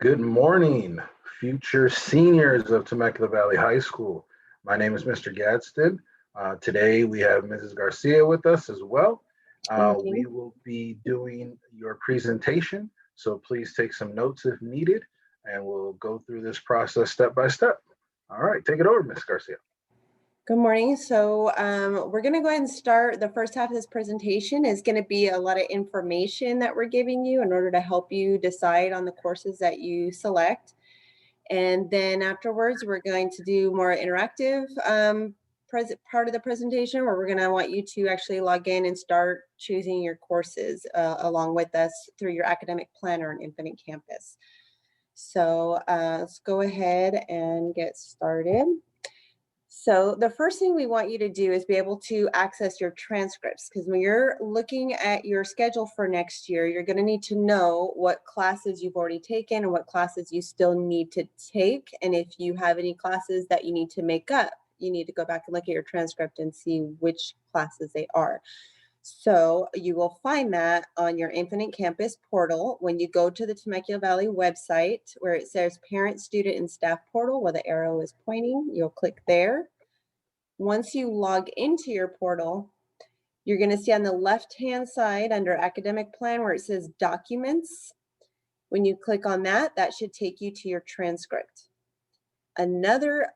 Good morning, future seniors of Temecula Valley High School. My name is Mr. Gadsden. Today we have Mrs. Garcia with us as well. We will be doing your presentation, so please take some notes if needed, and we'll go through this process step by step. All right, take it over, Ms. Garcia. Good morning. So we're going to go ahead and start. The first half of this presentation is going to be a lot of information that we're giving you in order to help you decide on the courses that you select. And then afterwards, we're going to do more interactive part of the presentation where we're going to want you to actually log in and start choosing your courses along with us through your academic planner on Infinite Campus. So let's go ahead and get started. So the first thing we want you to do is be able to access your transcripts, because when you're looking at your schedule for next year, you're going to need to know what classes you've already taken and what classes you still need to take. And if you have any classes that you need to make up, you need to go back and look at your transcript and see which classes they are. So you will find that on your Infinite Campus portal when you go to the Temecula Valley website where it says Parent, Student, and Staff Portal, where the arrow is pointing. You'll click there. Once you log into your portal, you're going to see on the left-hand side under Academic Plan where it says Documents. When you click on that, that should take you to your transcript. Another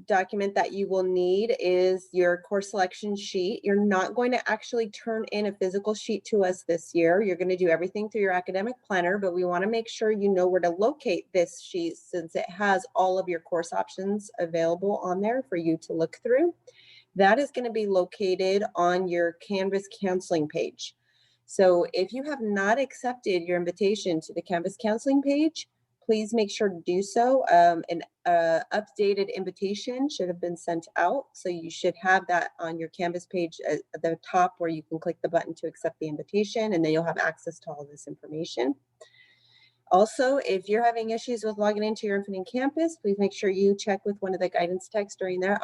document that you will need is your course selection sheet. You're not going to actually turn in a physical sheet to us this year. You're going to do everything through your academic planner, but we want to make sure you know where to locate this sheet since it has all of your course options available on there for you to look through. That is going to be located on your Canvas counseling page. So if you have not accepted your invitation to the Canvas counseling page, please make sure to do so. An updated invitation should have been sent out. So you should have that on your Canvas page at the top where you can click the button to accept the invitation, and then you'll have access to all this information. Also, if you're having issues with logging into your Infinite Campus, please make sure you check with one of the guidance techs during their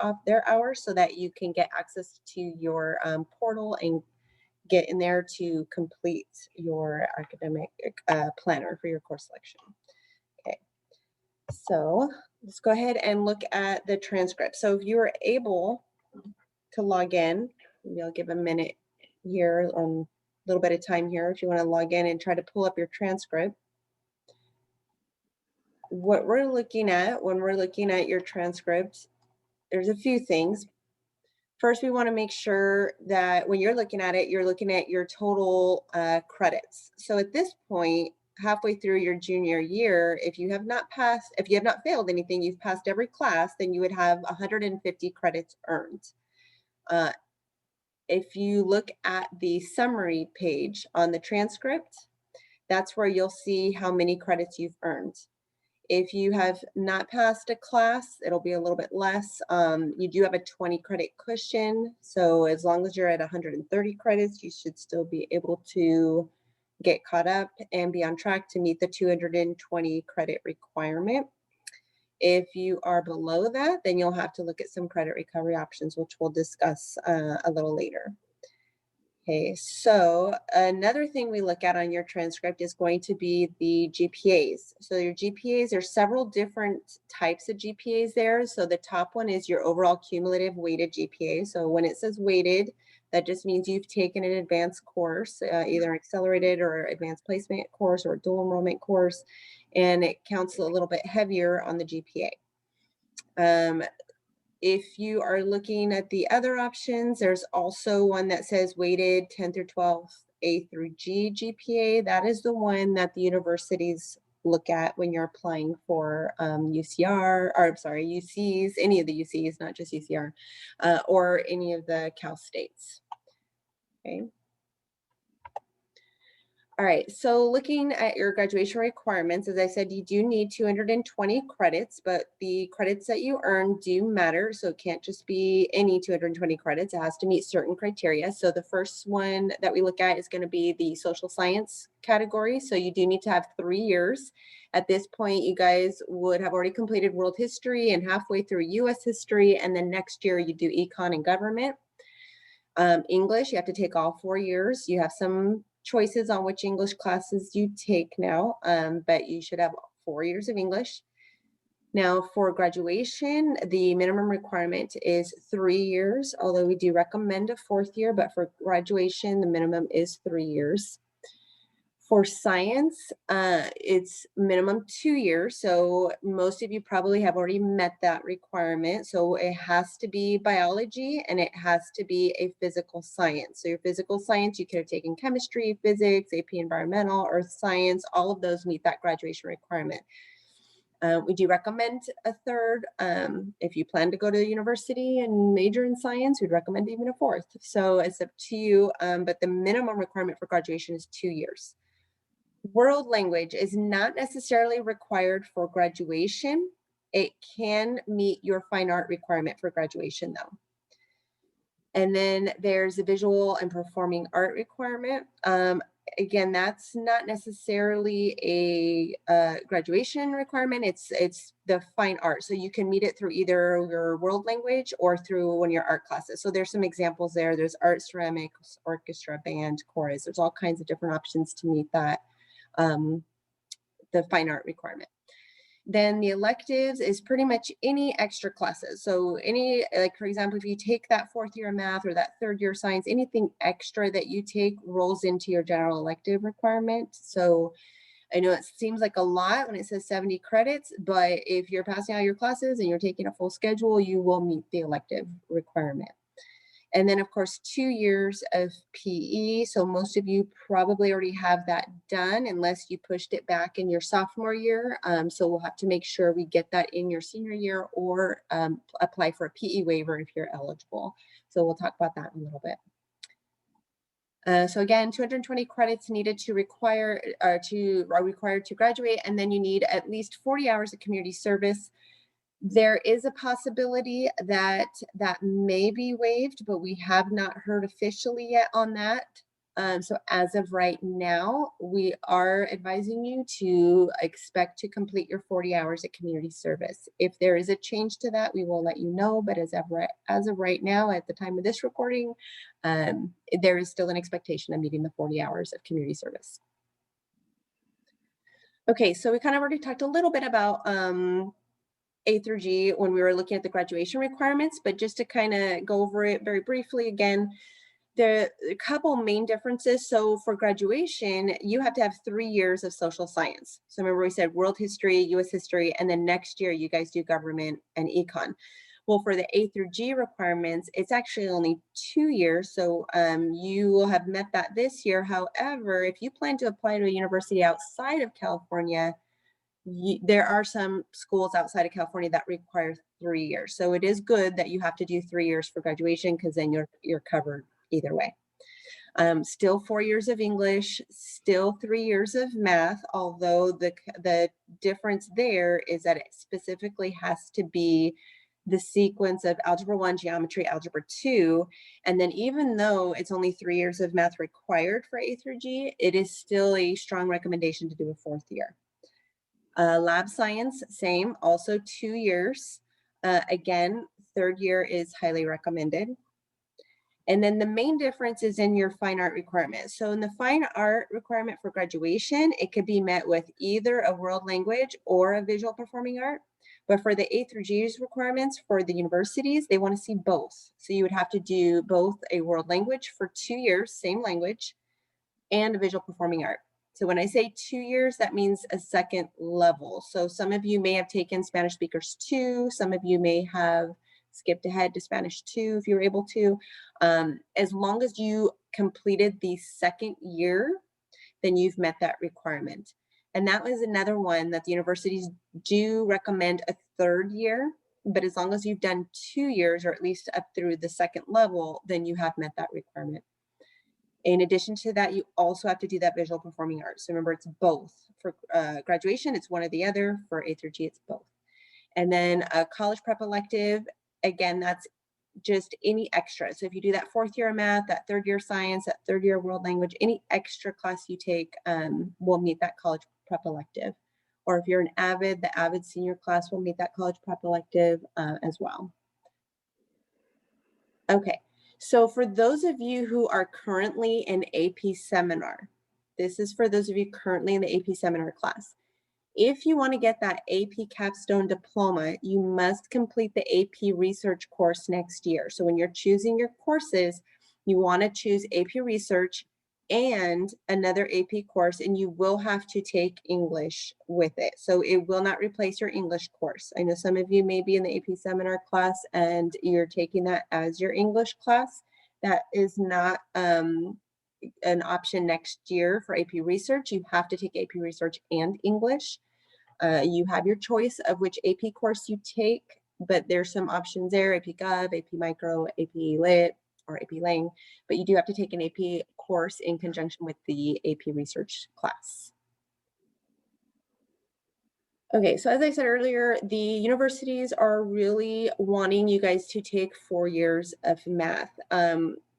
hours so that you can get access to your portal and get in there to complete your academic planner for your course selection. Okay, so let's go ahead and look at the transcript. So if you are able to log in, maybe I'll give a minute here, a little bit of time here if you want to log in and try to pull up your transcript. What we're looking at when we're looking at your transcript, there's a few things. First, we want to make sure that when you're looking at it, you're looking at your total credits. So at this point, halfway through your junior year, if you have not failed anything, you've passed every class, then you would have 150 credits earned. If you look at the summary page on the transcript, that's where you'll see how many credits you've earned. If you have not passed a class, it'll be a little bit less. You do have a 20 credit cushion. So as long as you're at 130 credits, you should still be able to get caught up and be on track to meet the 220 credit requirement. If you are below that, then you'll have to look at some credit recovery options, which we'll discuss a little later. Okay, so another thing we look at on your transcript is going to be the GPAs. So your GPAs, there's several different types of GPAs there. So the top one is your overall cumulative weighted GPA. So when it says weighted, that just means you've taken an advanced course, either an accelerated or advanced placement course or a dual enrollment course, and it counts a little bit heavier on the GPA. If you are looking at the other options, there's also one that says weighted 10 through 12 A through G GPA. That is the one that the universities look at when you're applying for UCs, any of the UCs, not just UCR, or any of the Cal States. Okay. All right, so looking at your graduation requirements, as I said, you do need 220 credits, but the credits that you earn do matter. So it can't just be any 220 credits. It has to meet certain criteria. So the first one that we look at is going to be the social science category. So you do need to have 3 years. At this point, you guys would have already completed world history and halfway through US history. And then next year you do econ and government. English, you have to take all 4 years. You have some choices on which English classes you take now, but you should have 4 years of English. Now for graduation, the minimum requirement is 3 years, although we do recommend a 4th year, but for graduation, the minimum is 3 years. For science, it's minimum 2 years. So most of you probably have already met that requirement. So it has to be biology and it has to be a physical science. So your physical science, you could have taken chemistry, physics, AP environmental, earth science, all of those meet that graduation requirement. We do recommend a 3rd. If you plan to go to university and major in science, we'd recommend even a 4th. So it's up to you, but the minimum requirement for graduation is 2 years. World language is not necessarily required for graduation. It can meet your fine art requirement for graduation though. And then there's a visual and performing art requirement. Again, that's not necessarily a graduation requirement. It's the fine art. So you can meet it through either your world language or through one of your art classes. So there's some examples there. There's art, ceramics, orchestra, band, chorus. There's all kinds of different options to meet that, the fine art requirement. Then the electives is pretty much any extra classes. So any, like for example, if you take that 4th year math or that 3rd year science, anything extra that you take rolls into your general elective requirement. So I know it seems like a lot when it says 70 credits, but if you're passing out your classes and you're taking a full schedule, you will meet the elective requirement. And then of course, 2 years of PE. So most of you probably already have that done unless you pushed it back in your sophomore year. So we'll have to make sure we get that in your senior year or apply for a PE waiver if you're eligible. So we'll talk about that in a little bit. So again, 220 credits needed to are required to graduate, and then you need at least 40 hours of community service. There is a possibility that that may be waived, but we have not heard officially yet on that. So as of right now, we are advising you to expect to complete your 40 hours of community service. If there is a change to that, we will let you know, but as of right now, at the time of this recording, there is still an expectation of meeting the 40 hours of community service. Okay, so we kind of already talked a little bit about A through G when we were looking at the graduation requirements, but just to kind of go over it very briefly again, there are a couple main differences. So for graduation, you have to have 3 years of social science. So remember we said world history, US history, and then next year you guys do government and econ. Well, for the A through G requirements, it's actually only 2 years. So you will have met that this year. However, if you plan to apply to a university outside of California, there are some schools outside of California that require 3 years. So it is good that you have to do 3 years for graduation because then you're covered either way. Still 4 years of English, still 3 years of math, although the difference there is that it specifically has to be the sequence of Algebra 1, Geometry, Algebra 2. And then even though it's only 3 years of math required for A through G, it is still a strong recommendation to do a 4th year. Lab science, same, also 2 years. Again, 3rd year is highly recommended. And then the main difference is in your fine art requirement. So in the fine art requirement for graduation, it could be met with either a world language or a visual performing art. But for the A through G's requirements for the universities, they want to see both. So you would have to do both a world language for 2 years, same language, and a visual performing art. So when I say 2 years, that means a 2nd level. So some of you may have taken Spanish Speakers 2, some of you may have skipped ahead to Spanish 2 if you're able to. As long as you completed the 2nd year, then you've met that requirement. And that was another one that the universities do recommend a 3rd year, but as long as you've done 2 years or at least up through the 2nd level, then you have met that requirement. In addition to that, you also have to do that visual performing arts. So remember, it's both. For graduation, it's one or the other. For A through G, it's both. And then a college prep elective, again, that's just any extra. So if you do that 4th year of math, that 3rd year science, that 3rd year world language, any extra class you take will meet that college prep elective. Or if you're an AVID, the AVID senior class will meet that college prep elective as well. Okay. So for those of you who are currently in AP seminar, this is for those of you currently in the AP seminar class. If you want to get that AP capstone diploma, you must complete the AP research course next year. So when you're choosing your courses, you want to choose AP research and another AP course, and you will have to take English with it. So it will not replace your English course. I know some of you may be in the AP seminar class and you're taking that as your English class. That is not an option next year for AP research. You have to take AP research and English. You have your choice of which AP course you take, but there's some options there: AP Gov, AP Micro, AP Lit, or AP Lang, but you do have to take an AP course in conjunction with the AP research class. Okay, so as I said earlier, the universities are really wanting you guys to take 4 years of math.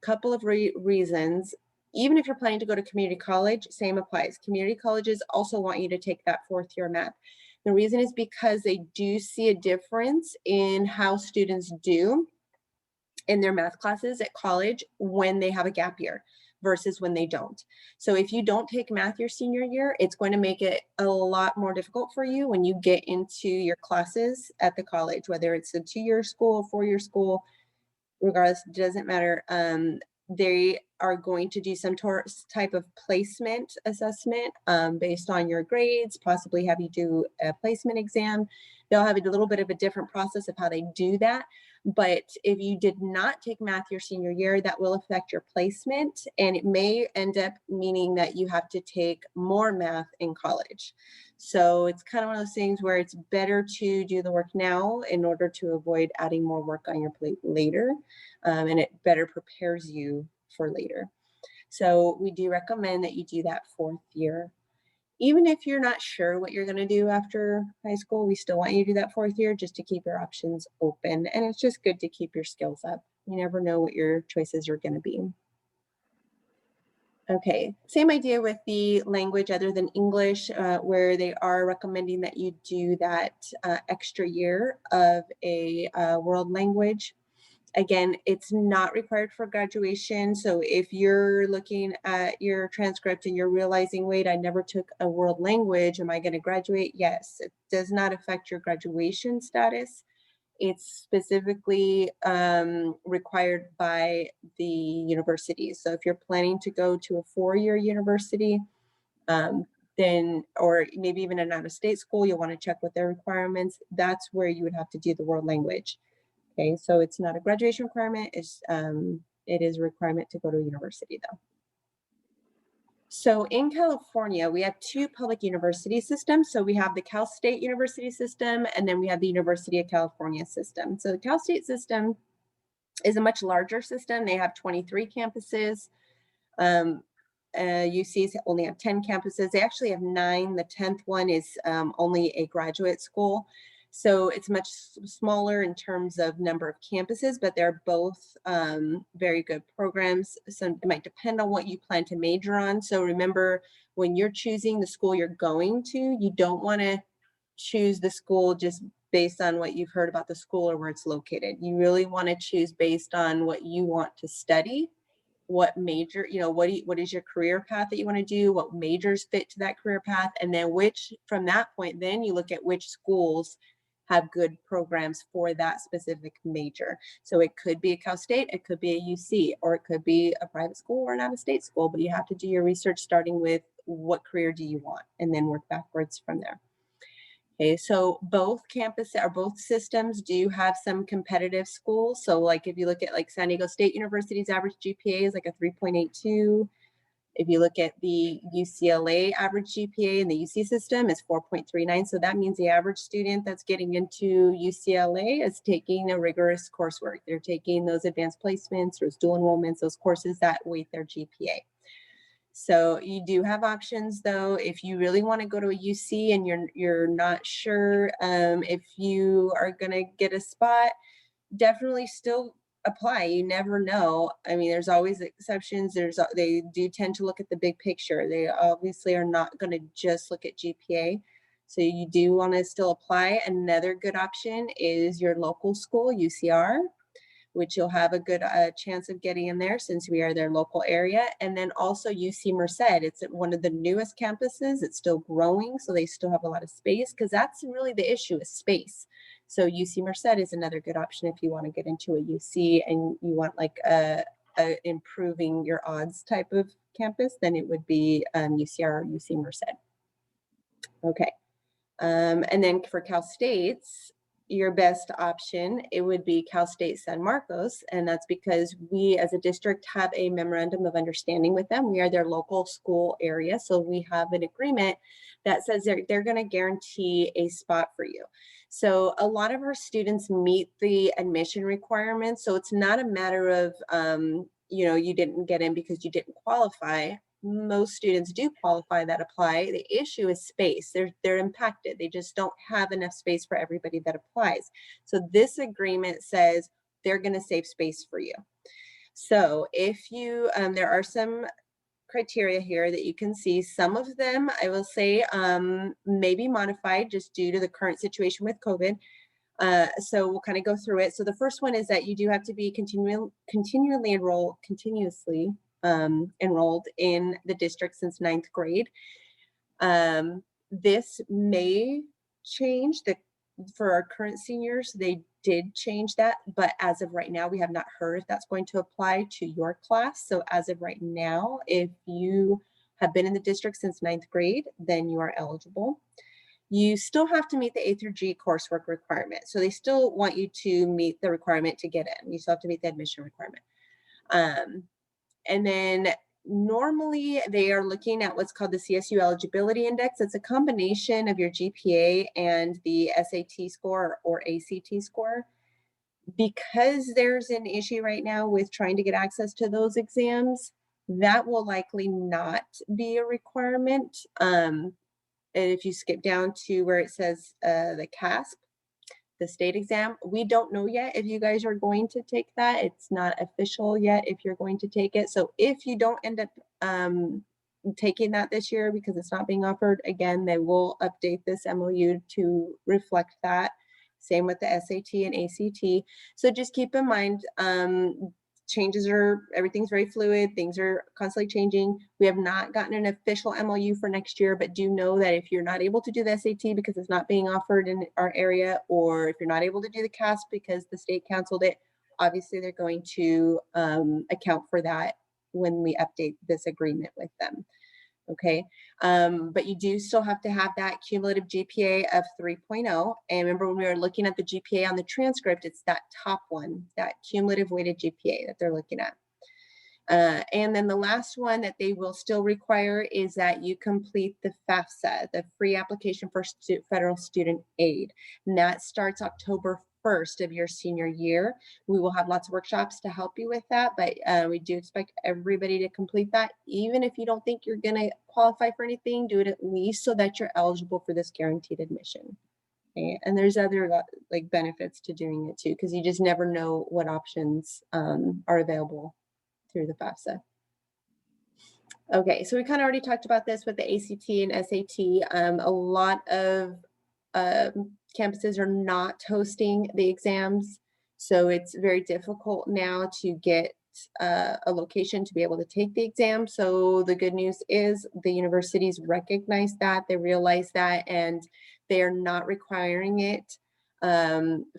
Couple of reasons. Even if you're planning to go to community college, same applies. Community colleges also want you to take that 4th year math. The reason is because they do see a difference in how students do in their math classes at college when they have a gap year versus when they don't. So if you don't take math your senior year, it's going to make it a lot more difficult for you when you get into your classes at the college, whether it's a 2-year school, 4-year school, regardless, it doesn't matter. They are going to do some type of placement assessment based on your grades, possibly have you do a placement exam. They'll have a little bit of a different process of how they do that. But if you did not take math your senior year, that will affect your placement, and it may end up meaning that you have to take more math in college. So it's kind of one of those things where it's better to do the work now in order to avoid adding more work on your plate later, and it better prepares you for later. So we do recommend that you do that 4th year. Even if you're not sure what you're going to do after high school, we still want you to do that 4th year just to keep your options open. And it's just good to keep your skills up. You never know what your choices are going to be. Okay, same idea with the language other than English, where they are recommending that you do that extra year of a world language. Again, it's not required for graduation. So if you're looking at your transcript and you're realizing, wait, I never took a world language, am I going to graduate? Yes, it does not affect your graduation status. It's specifically required by the university. So if you're planning to go to a 4-year university, then, or maybe even an out-of-state school, you'll want to check with their requirements. That's where you would have to do the world language. Okay, so it's not a graduation requirement. It is a requirement to go to a university though. So in California, we have 2 public university systems. So we have the Cal State University system, and then we have the University of California system. So the Cal State system is a much larger system. They have 23 campuses. UCs only have 10 campuses. They actually have 9. The 10th one is only a graduate school. So it's much smaller in terms of number of campuses, but they're both very good programs. So it might depend on what you plan to major on. So remember, when you're choosing the school you're going to, you don't want to choose the school just based on what you've heard about the school or where it's located. You really want to choose based on what you want to study, what major, what is your career path that you want to do, what majors fit to that career path, and then from that point, then you look at which schools have good programs for that specific major. So it could be a Cal State, it could be a UC, or it could be a private school or an out-of-state school, but you have to do your research starting with what career do you want, and then work backwards from there. Okay, so both systems do have some competitive schools. So like if you look at like San Diego State University's average GPA is like a 3.82. If you look at the UCLA average GPA in the UC system is 4.39. So that means the average student that's getting into UCLA is taking a rigorous coursework. They're taking those advanced placements, those dual enrollments, those courses that weight their GPA. So you do have options though. If you really want to go to a UC and you're not sure if you are going to get a spot, definitely still apply. You never know. I mean, there's always exceptions. They do tend to look at the big picture. They obviously are not going to just look at GPA. So you do want to still apply. Another good option is your local school, UCR. which you'll have a good chance of getting in there since we are their local area. And then also UC Merced, it's at one of the newest campuses. It's still growing, so they still have a lot of space, because that's really the issue, is space. So UC Merced is another good option if you want to get into a UC and you want like a improving your odds type of campus, then it would be UCR or UC Merced. Okay. And then for Cal State's, your best option, it would be Cal State San Marcos. And that's because we as a district have a memorandum of understanding with them. We are their local school area. So we have an agreement that says they're going to guarantee a spot for you. So a lot of our students meet the admission requirements. So it's not a matter of, you didn't get in because you didn't qualify. Most students do qualify that apply. The issue is space. They're impacted. They just don't have enough space for everybody that applies. So this agreement says they're going to save space for you. So if you, there are some criteria here that you can see. Some of them, I will say, may be modified just due to the current situation with COVID. So we'll kind of go through it. So the first one is that you do have to be continuously enrolled in the district since 9th grade. This may change for our current seniors. They did change that, but as of right now, we have not heard if that's going to apply to your class. So as of right now, if you have been in the district since 9th grade, then you are eligible. You still have to meet the A through G coursework requirement. So they still want you to meet the requirement to get in. You still have to meet the admission requirement. And then normally they are looking at what's called the CSU Eligibility Index. It's a combination of your GPA and the SAT score or ACT score. Because there's an issue right now with trying to get access to those exams, that will likely not be a requirement. And if you skip down to where it says the CASP, the state exam, we don't know yet if you guys are going to take that. It's not official yet if you're going to take it. So if you don't end up taking that this year because it's not being offered, again, they will update this MOU to reflect that. Same with the SAT and ACT. So just keep in mind, everything's very fluid. Things are constantly changing. We have not gotten an official MOU for next year, but do know that if you're not able to do the SAT because it's not being offered in our area, or if you're not able to do the CASP because the state canceled it, obviously they're going to account for that when we update this agreement with them. Okay, but you do still have to have that cumulative GPA of 3.0. And remember, when we were looking at the GPA on the transcript, it's that top one, that cumulative weighted GPA that they're looking at. And then the last one that they will still require is that you complete the FAFSA, the free application for federal student aid. And that starts October 1st of your senior year. We will have lots of workshops to help you with that, but we do expect everybody to complete that. Even if you don't think you're going to qualify for anything, do it at least so that you're eligible for this guaranteed admission. Okay? And there's other like benefits to doing it too, because you just never know what options are available through the FAFSA. Okay, so we kind of already talked about this with the ACT and SAT. A lot of campuses are not hosting the exams, so it's very difficult now to get a location to be able to take the exam. So the good news is the universities recognize that, they realize that, and they are not requiring it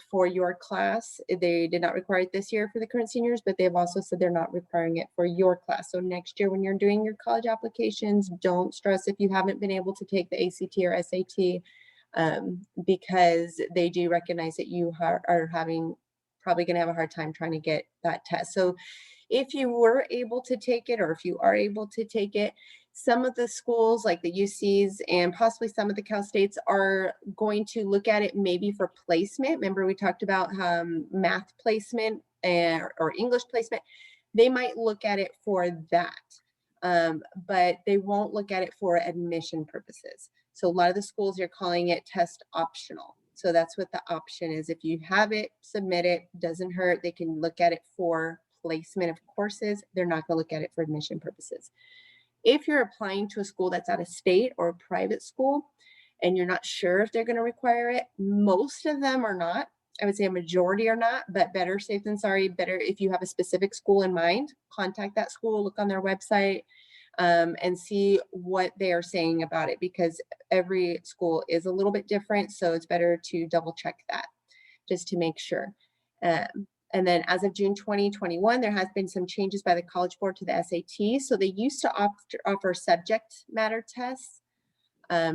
for your class. They did not require it this year for the current seniors, but they've also said they're not requiring it for your class. So next year when you're doing your college applications, don't stress if you haven't been able to take the ACT or SAT, because they do recognize that you are probably going to have a hard time trying to get that test. So if you were able to take it, or if you are able to take it, some of the schools like the UCs and possibly some of the Cal States are going to look at it maybe for placement. Remember we talked about math placement or English placement. They might look at it for that, but they won't look at it for admission purposes. So a lot of the schools are calling it test optional. So that's what the option is. If you have it, submit it, doesn't hurt. They can look at it for placement of courses. They're not going to look at it for admission purposes. If you're applying to a school that's out of state or a private school and you're not sure if they're going to require it, most of them are not. I would say a majority are not, but better safe than sorry. Better if you have a specific school in mind, contact that school, look on their website, and see what they are saying about it, because every school is a little bit different. So it's better to double check that just to make sure. And then as of June 2021, there has been some changes by the College Board to the SAT. So they used to offer subject matter tests.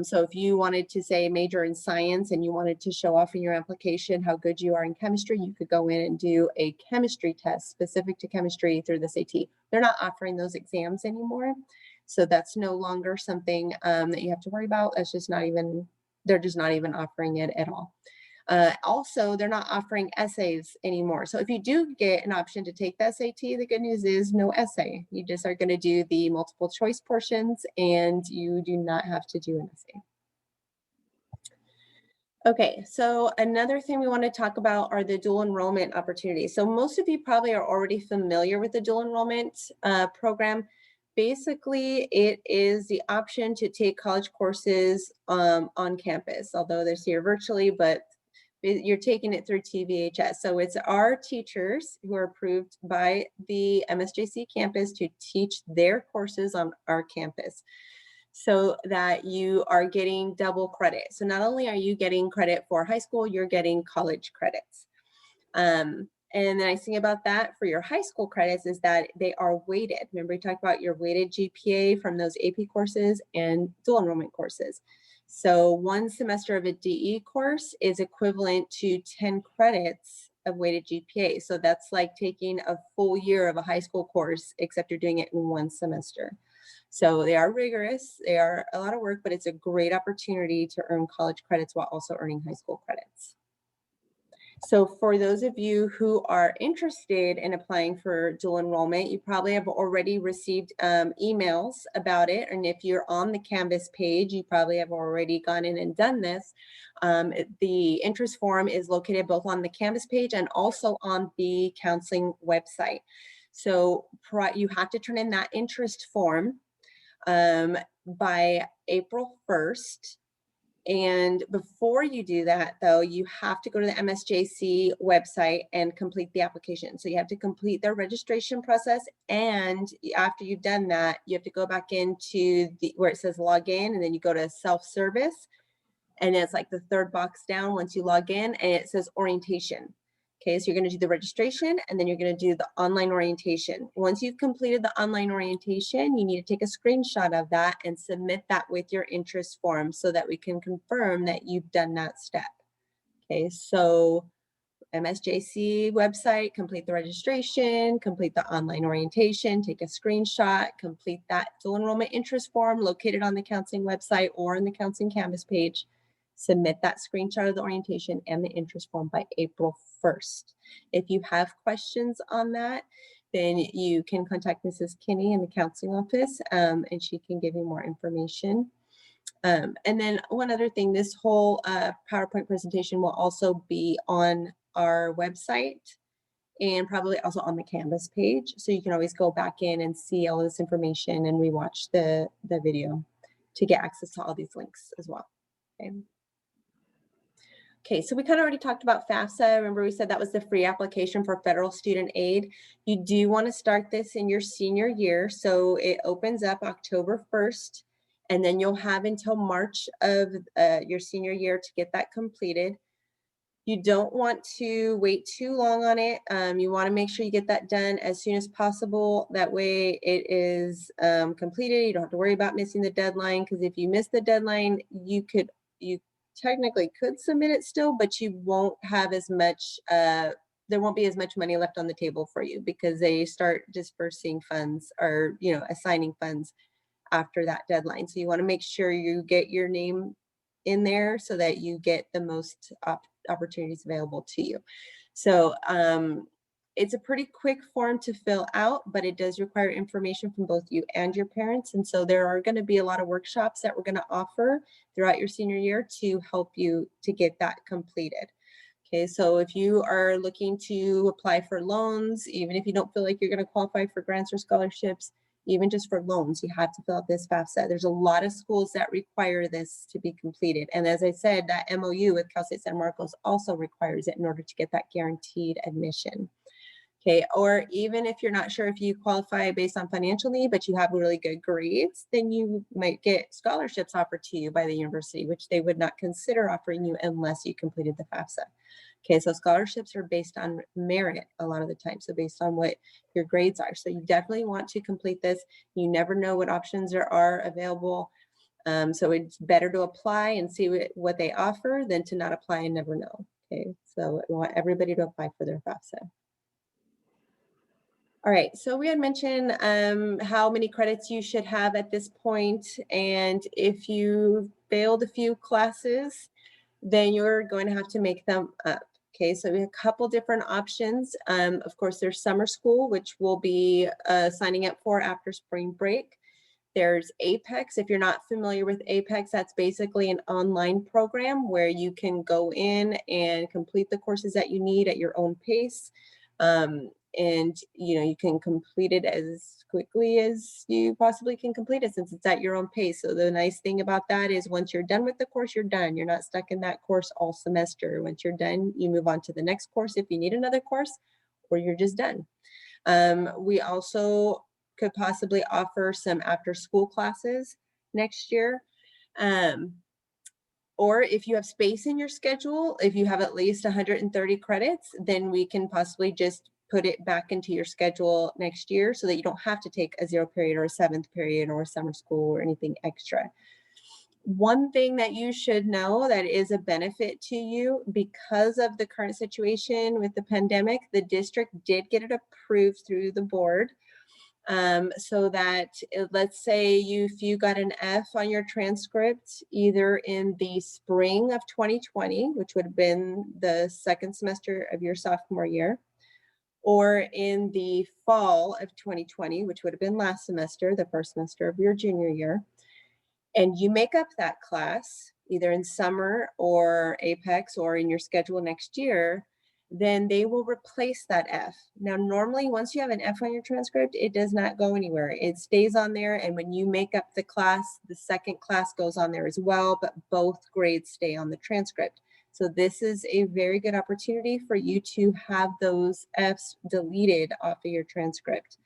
So if you wanted to say major in science and you wanted to show off in your application how good you are in chemistry, you could go in and do a chemistry test specific to chemistry through the SAT. They're not offering those exams anymore. So that's no longer something that you have to worry about. That's just not even, they're just not even offering it at all. Also, they're not offering essays anymore. So if you do get an option to take the SAT, the good news is no essay. You just are going to do the multiple choice portions and you do not have to do an essay. Okay, so another thing we want to talk about are the dual enrollment opportunities. So most of you probably are already familiar with the dual enrollment program. Basically, it is the option to take college courses on campus, although they're here virtually, but you're taking it through TVHS. So it's our teachers who are approved by the MSJC campus to teach their courses on our campus, so that you are getting double credit. So not only are you getting credit for high school, you're getting college credits. And the nice thing about that for your high school credits is that they are weighted. Remember, we talked about your weighted GPA from those AP courses and dual enrollment courses. So one semester of a DE course is equivalent to 10 credits of weighted GPA. So that's like taking a full year of a high school course, except you're doing it in one semester. So they are rigorous, they are a lot of work, but it's a great opportunity to earn college credits while also earning high school credits. So for those of you who are interested in applying for dual enrollment, you probably have already received emails about it. And if you're on the Canvas page, you probably have already gone in and done this. The interest form is located both on the Canvas page and also on the counseling website. So you have to turn in that interest form by April 1st. And before you do that, though, you have to go to the MSJC website and complete the application. So you have to complete their registration process. And after you've done that, you have to go back into where it says log in, and then you go to self-service. And it's like the third box down once you log in, and it says orientation. Okay, so you're going to do the registration and then you're going to do the online orientation. Once you've completed the online orientation, you need to take a screenshot of that and submit that with your interest form so that we can confirm that you've done that step. Okay, so MSJC website, complete the registration, complete the online orientation, take a screenshot, complete that dual enrollment interest form located on the counseling website or on the counseling Canvas page. Submit that screenshot of the orientation and the interest form by April 1st. If you have questions on that, then you can contact Mrs. Kinney in the counseling office, and she can give you more information. And then one other thing, this whole PowerPoint presentation will also be on our website and probably also on the Canvas page. So you can always go back in and see all this information and rewatch the video to get access to all these links as well. Okay. Okay, so we kind of already talked about FAFSA. Remember we said that was the free application for federal student aid. You do want to start this in your senior year. So it opens up October 1st, and then you'll have until March of your senior year to get that completed. You don't want to wait too long on it. You want to make sure you get that done as soon as possible. That way it is completed. You don't have to worry about missing the deadline, because if you miss the deadline, you technically could submit it still, but you won't have as much, there won't be as much money left on the table for you, because they start dispersing funds or, assigning funds after that deadline. So you want to make sure you get your name in there so that you get the most opportunities available to you. So it's a pretty quick form to fill out, but it does require information from both you and your parents. And so there are going to be a lot of workshops that we're going to offer throughout your senior year to help you to get that completed. Okay, so if you are looking to apply for loans, even if you don't feel like you're going to qualify for grants or scholarships, Even just for loans, you have to fill out this FAFSA. There's a lot of schools that require this to be completed. And as I said, that MOU with Cal State San Marcos also requires it in order to get that guaranteed admission. Okay, or even if you're not sure if you qualify based on financial need, but you have really good grades, then you might get scholarships offered to you by the university, which they would not consider offering you unless you completed the FAFSA. Okay, so scholarships are based on merit a lot of the time, so based on what your grades are. So you definitely want to complete this. You never know what options there are available. So it's better to apply and see what they offer than to not apply and never know. Okay, so we want everybody to apply for their FAFSA. All right, so we had mentioned how many credits you should have at this point, and if you failed a few classes, then you're going to have to make them up. Okay, so we have a couple different options. Of course, there's summer school, which we'll be signing up for after spring break. There's Apex. If you're not familiar with Apex, that's basically an online program where you can go in and complete the courses that you need at your own pace. And you can complete it as quickly as you possibly can complete it, since it's at your own pace. So the nice thing about that is once you're done with the course, you're done. You're not stuck in that course all semester. Once you're done, you move on to the next course if you need another course, or you're just done. We also could possibly offer some after school classes next year. Or if you have space in your schedule, if you have at least 130 credits, then we can possibly just put it back into your schedule next year so that you don't have to take a 0 period or a 7th period or a summer school or anything extra. One thing that you should know that is a benefit to you, because of the current situation with the pandemic, the district did get it approved through the board. So that let's say if you got an F on your transcript, either in the spring of 2020, which would have been the second semester of your sophomore year, or in the fall of 2020, which would have been last semester, the first semester of your junior year, and you make up that class, either in summer or Apex or in your schedule next year, then they will replace that F. Now, normally, once you have an F on your transcript, it does not go anywhere. It stays on there, and when you make up the class, the second class goes on there as well, but both grades stay on the transcript. So this is a very good opportunity for you to have those Fs deleted off of your transcript.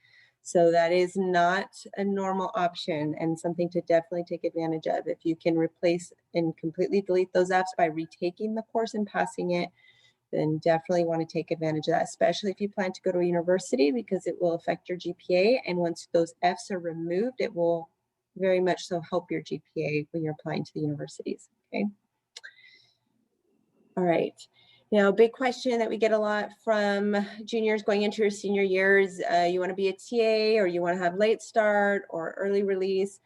So that is not a normal option, and something to definitely take advantage of. If you can replace and completely delete those Fs by retaking the course and passing it, then definitely want to take advantage of that, especially if you plan to go to a university, because it will affect your GPA. And once those Fs are removed, it will very much so help your GPA when you're applying to the universities. Okay. All right. Now, a big question that we get a lot from juniors going into your senior years, you want to be a TA, or you want to have late start or early release.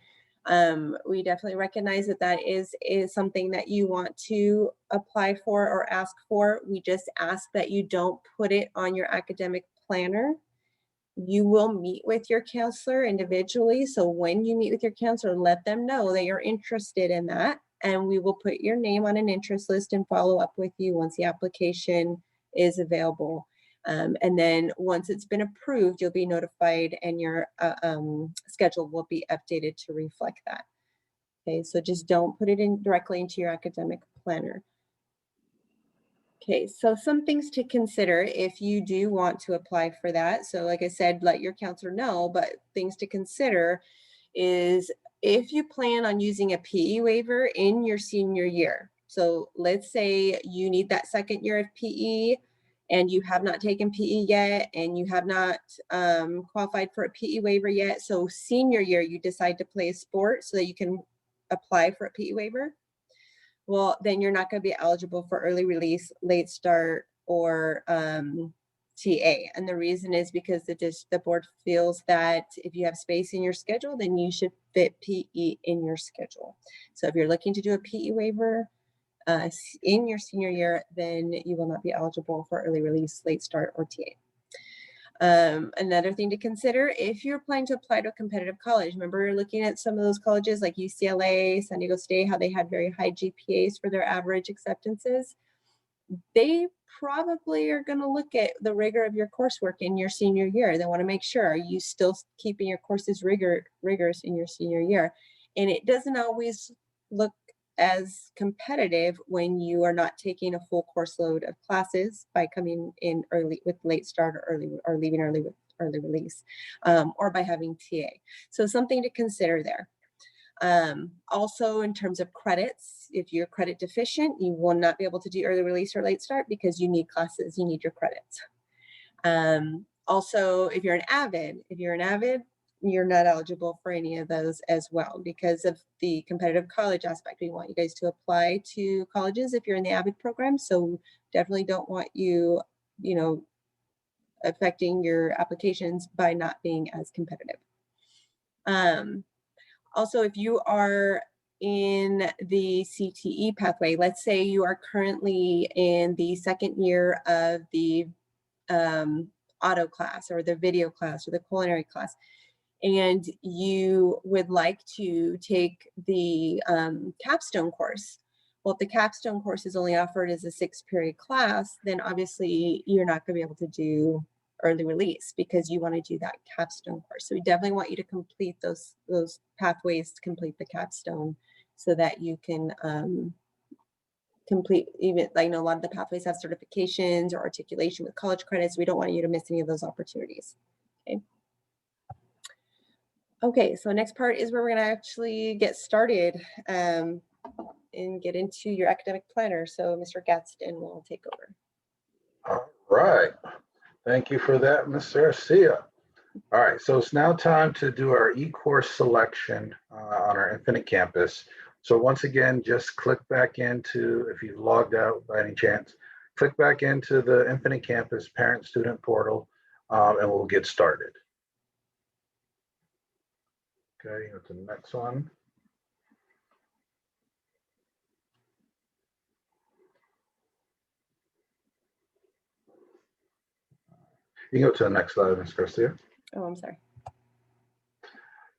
We definitely recognize that that is something that you want to apply for or ask for. We just ask that you don't put it on your academic planner. You will meet with your counselor individually. So when you meet with your counselor, let them know that you're interested in that, and we will put your name on an interest list and follow up with you once the application is available. And then once it's been approved, you'll be notified, and your schedule will be updated to reflect that. Okay, so just don't put it in directly into your academic planner. Okay, so some things to consider if you do want to apply for that. So like I said, let your counselor know, but things to consider is if you plan on using a PE waiver in your senior year. So let's say you need that second year of PE and you have not taken PE yet, and you have not qualified for a PE waiver yet. So senior year, you decide to play a sport so that you can apply for a PE waiver. Well, then you're not going to be eligible for early release, late start, or TA. And the reason is because the board feels that if you have space in your schedule, then you should fit PE in your schedule. So if you're looking to do a PE waiver in your senior year, then you will not be eligible for early release, late start, or TA. Another thing to consider, if you're planning to apply to a competitive college, remember looking at some of those colleges like UCLA, San Diego State, how they had very high GPAs for their average acceptances. they probably are going to look at the rigor of your coursework in your senior year. They want to make sure, are you still keeping your courses rigorous in your senior year? And it doesn't always look as competitive when you are not taking a full course load of classes by coming in early with late start or leaving early with early release, or by having TA. So something to consider there. Also, in terms of credits, if you're credit deficient, you will not be able to do early release or late start because you need classes, you need your credits. Also, if you're an avid, you're not eligible for any of those as well because of the competitive college aspect. We want you guys to apply to colleges if you're in the avid program. So definitely don't want you, affecting your applications by not being as competitive. Also, if you are in the CTE pathway, let's say you are currently in the second year of the auto class or the video class or the culinary class, and you would like to take the capstone course. Well, if the capstone course is only offered as a 6-period class, then obviously you're not going to be able to do early release because you want to do that capstone course. So we definitely want you to complete those pathways to complete the capstone so that you can complete, even like, a lot of the pathways have certifications or articulation with college credits. We don't want you to miss any of those opportunities. Okay, so next part is where we're going to actually get started and get into your academic planner. So Mr. Gadsden will take over. All right. Thank you for that, Ms. Garcia. All right, so it's now time to do our e-course selection on our Infinite Campus. So once again, just click back into, if you've logged out by any chance, click back into the Infinite Campus parent-student portal, and we'll get started. Okay, go to the next one. You can go to the next slide, Ms. Garcia. Oh, I'm sorry.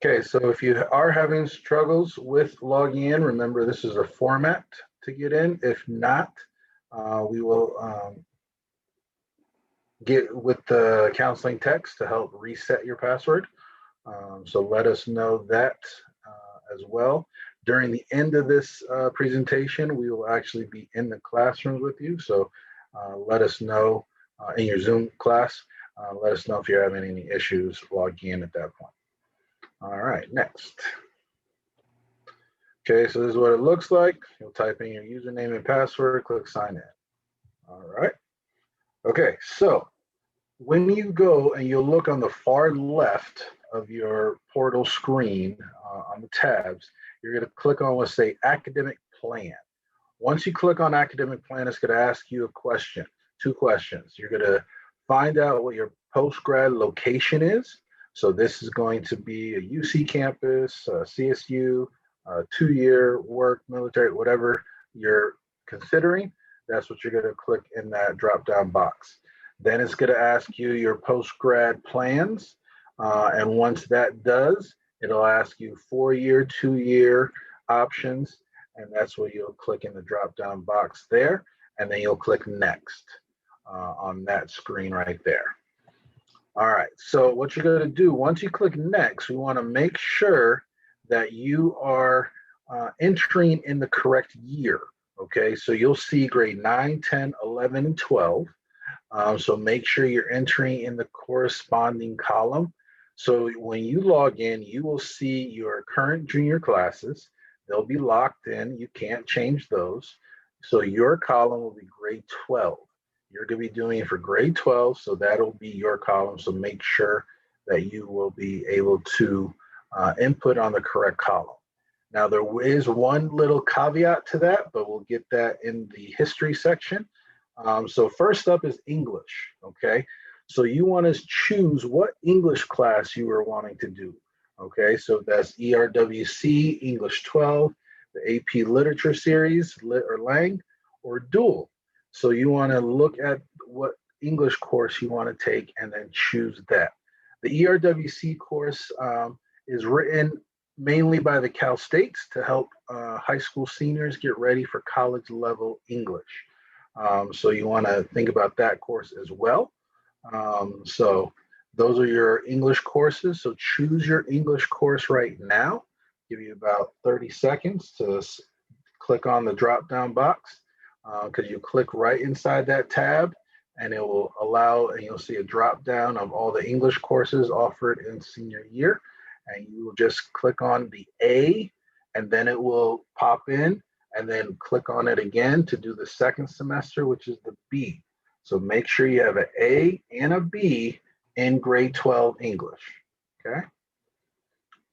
Okay, so if you are having struggles with logging in, remember this is a format to get in. If not, we will get with the counseling text to help reset your password. So let us know that as well. During the end of this presentation, we will actually be in the classrooms with you. So let us know in your Zoom class, let us know if you're having any issues logging in at that point. All right, next. Okay, so this is what it looks like. You'll type in your username and password, click sign in. All right. Okay, so when you go and you'll look on the far left of your portal screen on the tabs, you're going to click on what's say academic plan. Once you click on academic plan, it's going to ask you a question, 2 questions. You're going to find out what your post-grad location is. So this is going to be a UC campus, CSU, 2-year work, military, whatever you're considering. That's what you're going to click in that drop-down box. Then it's going to ask you your post-grad plans. And once that does, it'll ask you 4-year, 2-year options. And that's where you'll click in the drop-down box there. And then you'll click next on that screen right there. All right, so what you're going to do, once you click next, we want to make sure that you are entering in the correct year. Okay, so you'll see grade 9, 10, 11, and 12. So make sure you're entering in the corresponding column. So when you log in, you will see your current junior classes. They'll be locked in. You can't change those. So your column will be grade 12. You're going to be doing it for grade 12, so that'll be your column. So make sure that you will be able to input on the correct column. Now, there is one little caveat to that, but we'll get that in the history section. So first up is English, okay? So you want to choose what English class you are wanting to do, okay? So that's ERWC, English 12, the AP Literature Series, Lit or Lang, or Dual. So you want to look at what English course you want to take and then choose that. The ERWC course is written mainly by the Cal States to help high school seniors get ready for college level English. So you want to think about that course as well. So those are your English courses. So choose your English course right now. Give you about 30 seconds to click on the drop down box because you click right inside that tab and it will allow, and you'll see a drop down of all the English courses offered in senior year. And you will just click on the A and then it will pop in, and then click on it again to do the second semester, which is the B. So make sure you have an A and a B in grade 12 English, okay?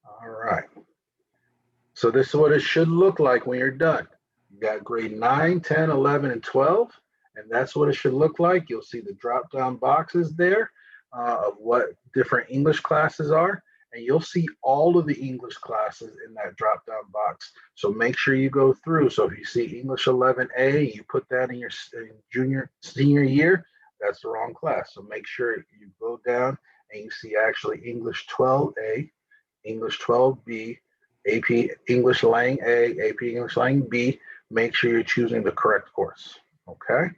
All right. So this is what it should look like when you're done. You got grade 9, 10, 11, and 12, and that's what it should look like. You'll see the drop-down boxes there of what different English classes are, and you'll see all of the English classes in that drop-down box. So make sure you go through. So if you see English 11A, you put that in your senior year, that's the wrong class. So make sure you go down and you see actually English 12A, English 12B, AP English Lang A, AP English Lang B. Make sure you're choosing the correct course, okay?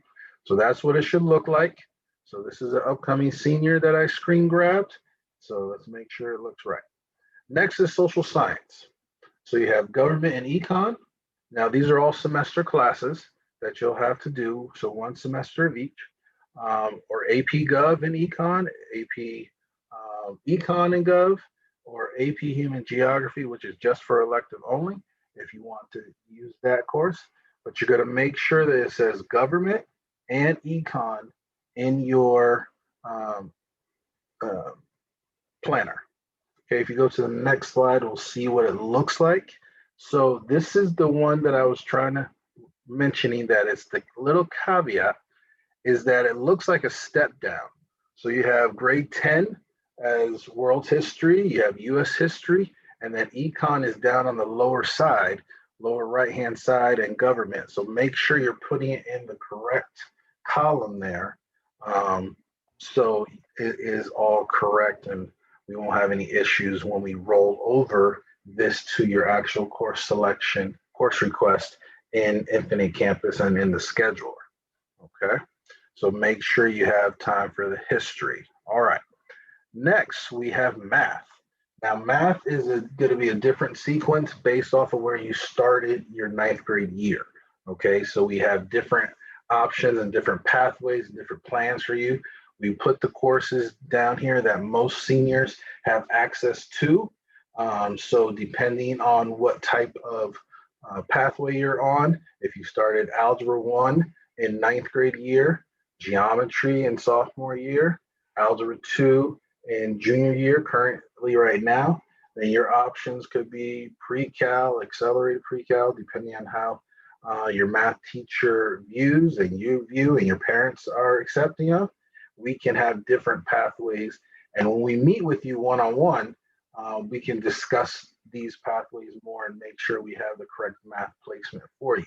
So that's what it should look like. So this is an upcoming senior that I screen grabbed. So let's make sure it looks right. Next is social science. So you have government and econ. Now these are all semester classes that you'll have to do. So one semester of each, or AP Gov and econ, AP Econ and Gov, or AP Human Geography, which is just for elective only, if you want to use that course. But you're going to make sure that it says government and econ in your planner. Okay, if you go to the next slide, we'll see what it looks like. So this is the one that I was trying to mentioning, that it's the little caveat is that it looks like a step down. So you have grade 10 as world history, you have US history, and then econ is down on the lower side, lower right-hand side, and government. So make sure you're putting it in the correct column there. So it is all correct and we won't have any issues when we roll over this to your actual course selection, course request in Infinite Campus and in the scheduler, okay? So make sure you have time for the history. All right, next we have math. Now math is going to be a different sequence based off of where you started your 9th grade year, okay? So we have different options and different pathways and different plans for you. We put the courses down here that most seniors have access to. So depending on what type of pathway you're on, if you started Algebra 1 in 9th grade year, Geometry in sophomore year, Algebra 2 in junior year, currently right now, then your options could be pre-cal, accelerated pre-cal, depending on how your math teacher views and you view and your parents are accepting of. We can have different pathways. And when we meet with you one-on-one, we can discuss these pathways more and make sure we have the correct math placement for you.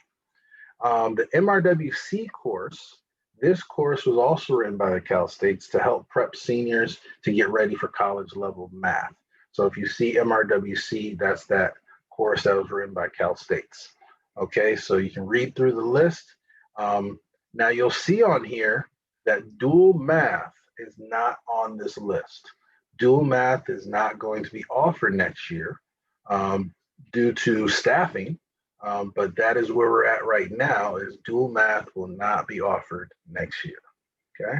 The MRWC course, this course was also written by the Cal States to help prep seniors to get ready for college level math. So if you see MRWC, that's that course that was written by Cal States. Okay, so you can read through the list. Now you'll see on here that dual math is not on this list. Dual math is not going to be offered next year due to staffing, but that is where we're at right now, is dual math will not be offered next year, okay?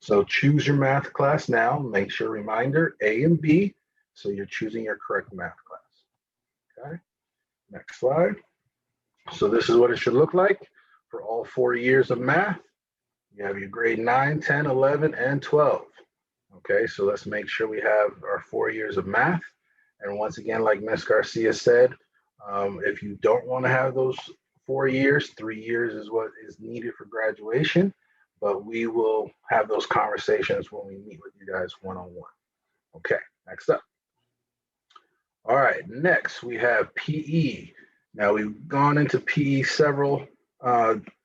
So choose your math class now. Make sure, reminder, A and B, so you're choosing your correct math class, okay? Next slide. So this is what it should look like for all 4 years of math. You have your grade 9, 10, 11, and 12. Okay, so let's make sure we have our 4 years of math. And once again, like Ms. Garcia said, if you don't want to have those 4 years, 3 years is what is needed for graduation, but we will have those conversations when we meet with you guys one-on-one. Okay, next up. All right, next we have PE. Now we've gone into PE several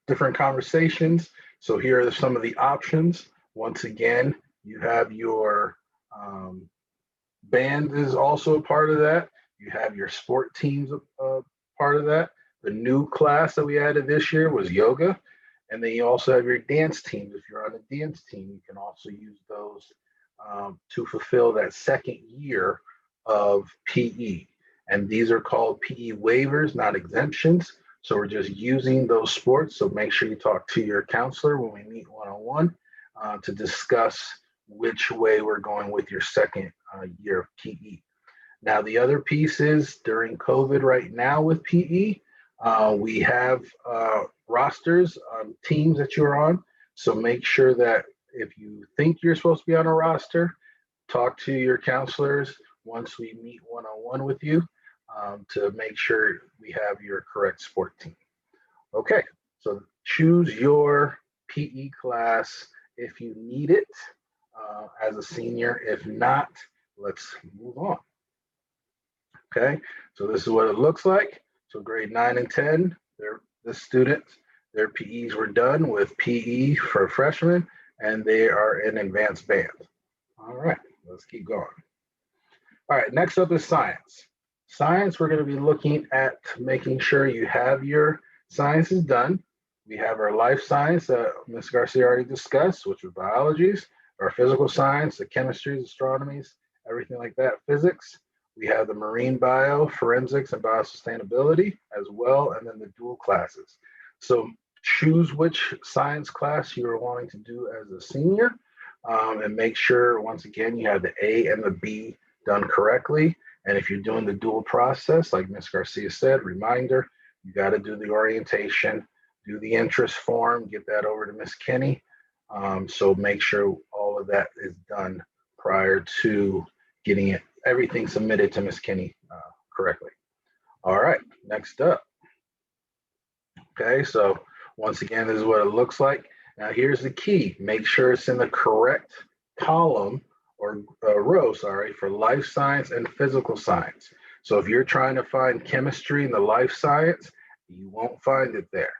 different conversations. So here are some of the options. Once again, you have your band is also a part of that. You have your sport teams a part of that. The new class that we added this year was yoga. And then you also have your dance teams. If you're on a dance team, you can also use those to fulfill that second year of PE. And these are called PE waivers, not exemptions. So we're just using those sports. So make sure you talk to your counselor when we meet one-on-one to discuss which way we're going with your second year of PE. Now, the other piece is during COVID right now with PE, we have rosters on teams that you're on. So make sure that if you think you're supposed to be on a roster, talk to your counselors once we meet one-on-one with you to make sure we have your correct sport team. Okay, so choose your PE class if you need it as a senior. If not, let's move on. Okay, so this is what it looks like. So grade 9 and 10, the students, their PEs were done with PE for freshmen, and they are in advanced band. All right, let's keep going. All right, next up is science. Science, we're going to be looking at making sure you have your sciences done. We have our life science that Ms. Garcia already discussed, which are biologies, our physical science, the chemistries, astronomies, everything like that, physics. We have the marine bio, forensics, and biosustainability as well, and then the dual classes. So choose which science class you are wanting to do as a senior, and make sure, once again, you have the A and the B done correctly. And if you're doing the dual process, like Ms. Garcia said, reminder, you got to do the orientation, do the interest form, get that over to Ms. Kinney. So make sure all of that is done prior to getting everything submitted to Ms. Kinney correctly. All right, next up. Okay, so once again, this is what it looks like. Now here's the key. Make sure it's in the correct column or row, sorry, for life science and physical science. So if you're trying to find chemistry in the life science, you won't find it there.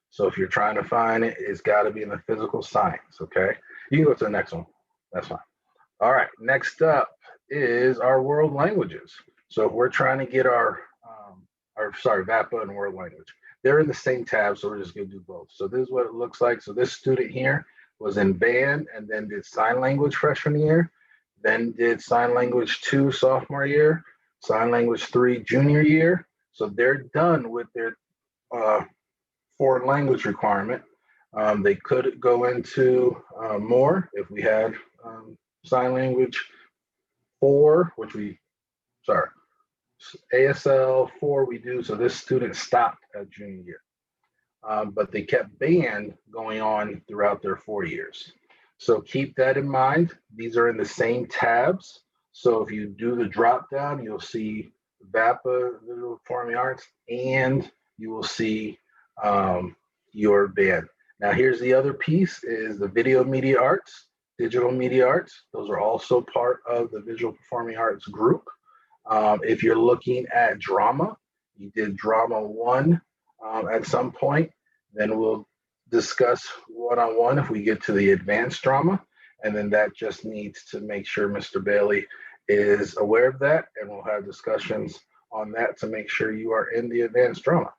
So if you're trying to find it, it's got to be in the physical science, okay? You can go to the next one. That's fine. All right, next up is our world languages. So if we're trying to get our VAPA and world language, they're in the same tab, so we're just gonna do both. So this is what it looks like. So this student here was in band and then did sign language freshman year, then did sign language 2 sophomore year, sign language 3 junior year. So they're done with their foreign language requirement. They could go into more if we had sign language 4, ASL 4 we do. So this student stopped at junior year, but they kept band going on throughout their 4 years. So keep that in mind. These are in the same tabs. So if you do the drop down, you'll see VAPA, Visual Performing Arts, and you will see your band. Now here's the other piece is the video media arts, digital media arts. Those are also part of the Visual Performing Arts group. If you're looking at drama, you did drama 1 at some point, then we'll discuss one-on-one if we get to the advanced drama. And then that just needs to make sure Mr. Bailey is aware of that, and we'll have discussions on that to make sure you are in the advanced drama.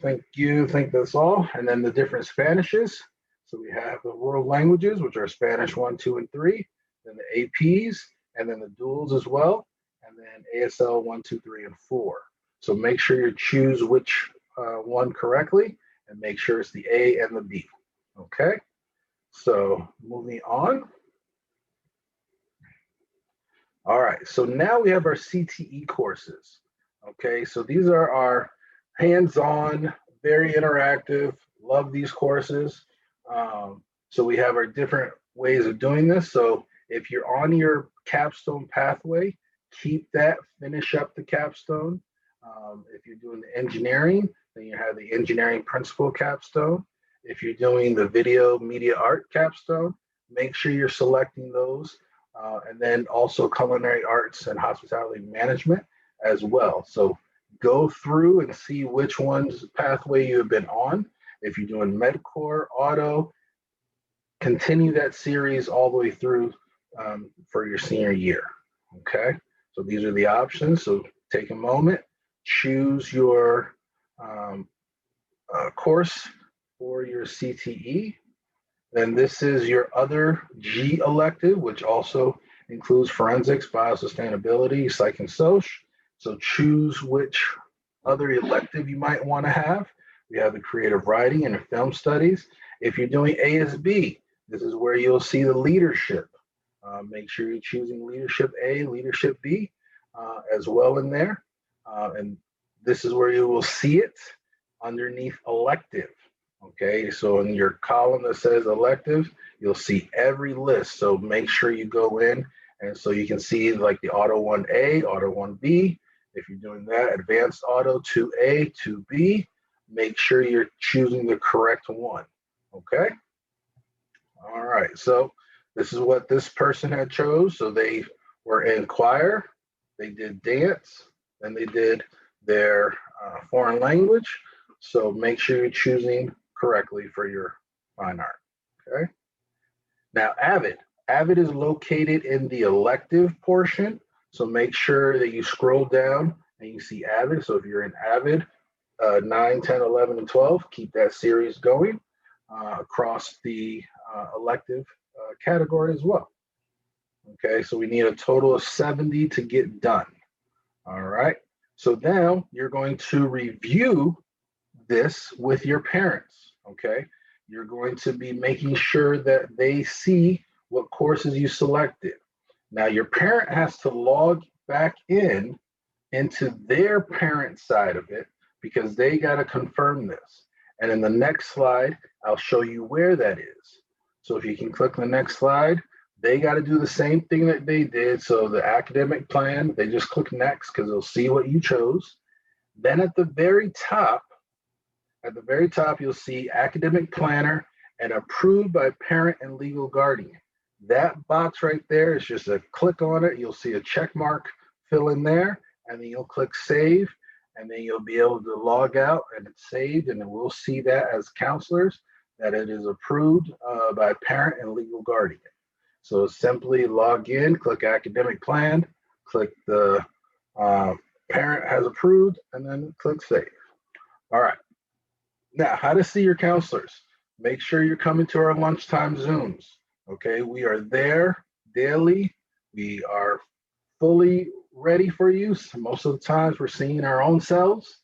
Thank you. I think that's all. And then the different Spanishes. So we have the world languages, which are Spanish 1, 2, and 3, then the APs, and then the duals as well, and then ASL 1, 2, 3, and 4. So make sure you choose which one correctly, and make sure it's the A and the B. Okay. So moving on. All right. So now we have our CTE courses. Okay. So these are our hands-on, very interactive. Love these courses. So we have our different ways of doing this. So if you're on your capstone pathway, keep that, finish up the capstone. If you're doing the engineering, then you have the engineering principal capstone. If you're doing the video media art capstone, make sure you're selecting those. And then also culinary arts and hospitality management as well. So go through and see which one's pathway you have been on. If you're doing MedCore, auto, continue that series all the way through for your senior year. Okay, so these are the options. So take a moment, choose your course for your CTE. Then this is your other G elective, which also includes forensics, biosustainability, psych and soc. So choose which other elective you might want to have. We have the creative writing and the film studies. If you're doing ASB, this is where you'll see the leadership. Make sure you're choosing leadership A, leadership B as well in there. And this is where you will see it underneath elective. Okay, so in your column that says elective, you'll see every list. So make sure you go in, and so you can see like the auto 1A, auto 1B. If you're doing that, advanced auto 2A, 2B, make sure you're choosing the correct one. Okay. All right. So this is what this person had chose. So they were in choir, they did dance, then they did their foreign language. So make sure you're choosing correctly for your fine art. Okay. Now, AVID. AVID is located in the elective portion. So make sure that you scroll down and you see AVID. So if you're in AVID 9, 10, 11, and 12, keep that series going across the elective category as well. Okay, so we need a total of 70 to get done. All right, so now you're going to review this with your parents. Okay, you're going to be making sure that they see what courses you selected. Now your parent has to log back into their parent side of it because they got to confirm this. And in the next slide, I'll show you where that is. So if you can click the next slide, they got to do the same thing that they did. So the academic plan, they just click next because they'll see what you chose. Then at the very top, you'll see academic planner and approved by parent and legal guardian. That box right there is just a click on it. You'll see a check mark fill in there, and then you'll click save, and then you'll be able to log out and it's saved, and then we'll see that as counselors that it is approved by parent and legal guardian. So simply log in, click academic plan, click the parent has approved, and then click save. All right. Now, how to see your counselors. Make sure you're coming to our lunchtime Zooms. Okay, we are there daily. We are fully ready for you. So most of the times we're seeing our own selves,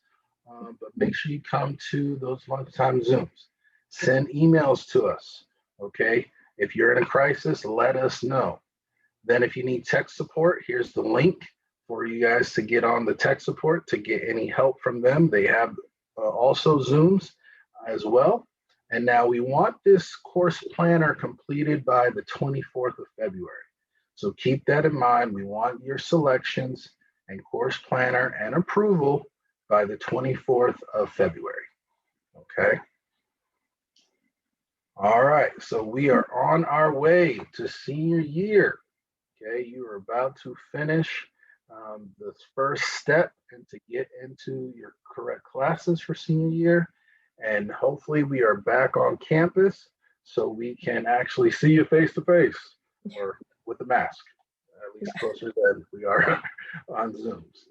but make sure you come to those lunchtime Zooms. Send emails to us. Okay, if you're in a crisis, let us know. Then if you need tech support, here's the link for you guys to get on the tech support to get any help from them. They have also Zooms as well. And now we want this course planner completed by the 24th of February. So keep that in mind. We want your selections and course planner and approval by the 24th of February. Okay. All right. So we are on our way to senior year. Okay. You are about to finish the first step and to get into your correct classes for senior year. And hopefully we are back on campus so we can actually see you face to face or with a mask, at least closer than we are on Zooms.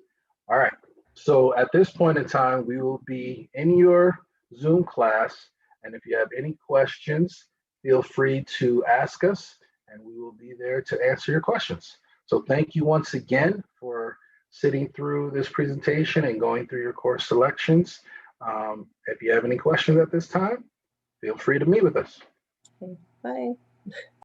All right. So at this point in time, we will be in your Zoom class. And if you have any questions, feel free to ask us and we will be there to answer your questions. So thank you once again for sitting through this presentation and going through your course selections. If you have any questions at this time, feel free to meet with us. Bye.